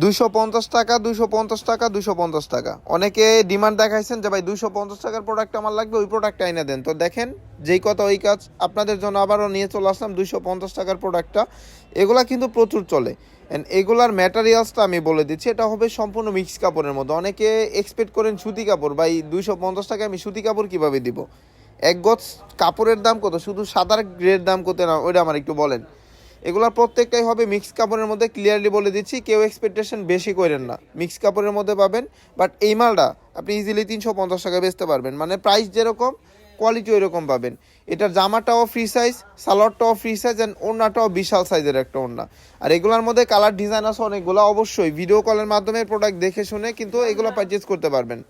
250 টাকা, 250 টাকা, 250 টাকা। অনেকে ডিমান্ড দেখাইছেন যে ভাই 250 টাকার প্রোডাক্ট আমার লাগবে, ওই প্রোডাক্টটা এনে দেন। তো দেখেন যেই কথা ওই কাজ, আপনাদের জন্য আবারও নিয়ে চলে আসলাম 250 টাকার প্রোডাক্টটা। এগুলা কিন্তু প্রচুর চলে। অ্যান্ড এগুলার ম্যাটেরিয়ালসটা আমি বলে দিচ্ছি, এটা হবে সম্পূর্ণ মিক্স কাপড়ের মধ্যে। অনেকে এক্সপেক্ট করেন সুতি কাপড়, ভাই 250 টাকায় আমি সুতি কাপড় কীভাবে দিব? এক গজ কাপড়ের দাম কত, শুধু সাদার গ্রেড দাম কত না ওইটা আমার একটু বলেন। এগুলোর প্রত্যেকটাই হবে মিক্স কাপড়ের মধ্যে, ক্লিয়ারলি বলে দিচ্ছি, কেউ এক্সপেকটেশন বেশি করেন না। মিক্স কাপড়ের মধ্যে পাবেন, বাট এই মালটা আপনি ইজিলি 350 টাকা বেচতে পারবেন। মানে প্রাইস যেরকম কোয়ালিটি ওইরকম পাবেন। এটার জামাটাও ফ্রি সাইজ, সালোয়ারটাও ফ্রি সাইজ, অ্যান্ড ওড়নাটাও বিশাল সাইজের একটা ওড়না। আর এগুলোর মধ্যে কালার ডিজাইন আছে অনেকগুলো। অবশ্যই ভিডিও কলের মাধ্যমে প্রোডাক্ট দেখে শুনে কিন্তু এগুলো পারচেজ করতে পারবেন।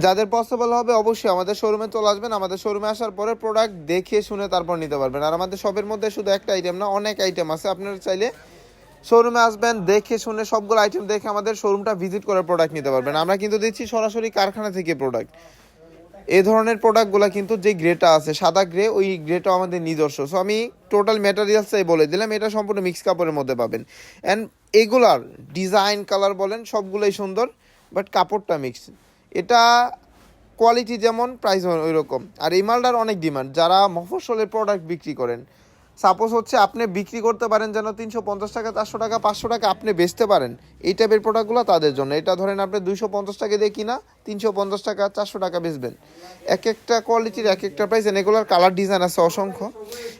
যাদের পসিবল হবে অবশ্যই আমাদের শোরুমে চলে আসবেন। আমাদের শোরুমে আসার পরে প্রোডাক্ট দেখে শুনে তারপর নিতে পারবেন। আর আমাদের শপের মধ্যে শুধু একটা আইটেম না, অনেক আইটেম আছে। আপনারা চাইলে শোরুমে আসবেন, দেখে শুনে সবগুলো আইটেম দেখে আমাদের শোরুমটা ভিজিট করে প্রোডাক্ট নিতে পারবেন। আমরা কিন্তু দিচ্ছি সরাসরি কারখানা থেকে প্রোডাক্ট। এই ধরনের প্রোডাক্টগুলো কিন্তু যে গ্রেটা আছে সাদা গ্রে, ওই গ্রেটাও আমাদের নিজস্ব। সো আমি টোটাল ম্যাটেরিয়ালসটাই বলে দিলাম, এটা সম্পূর্ণ মিক্স কাপড়ের মধ্যে পাবেন। অ্যান্ড এগুলার ডিজাইন কালার বলেন সবগুলোই সুন্দর, বাট কাপড়টা মিক্স। এটা কোয়ালিটি যেমন, প্রাইস ওই রকম। আর এই মালটার অনেক ডিমান্ড। যারা মফস্বলের প্রোডাক্ট বিক্রি করেন, সাপোজ হচ্ছে আপনি বিক্রি করতে পারেন যেন 350 টাকা, 400 টাকা, 500 টাকা আপনি বেচতে পারেন, এই টাইপের প্রোডাক্টগুলো তাদের জন্য। এটা ধরেন আপনি 250 টাকা দিয়ে কিনা 350 টাকা, 400 টাকা বেচবেন। এক একটা কোয়ালিটির এক একটা প্রাইস। এগুলোর কালার ডিজাইন আছে অসংখ্য,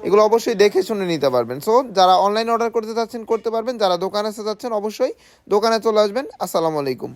এগুলো অবশ্যই দেখে শুনে নিতে পারবেন। সো যারা অনলাইন অর্ডার করতে চাচ্ছেন করতে পারবেন, যারা দোকানে আসতে চাচ্ছেন অবশ্যই দোকানে চলে আসবেন। আসসালামু আলাইকুম।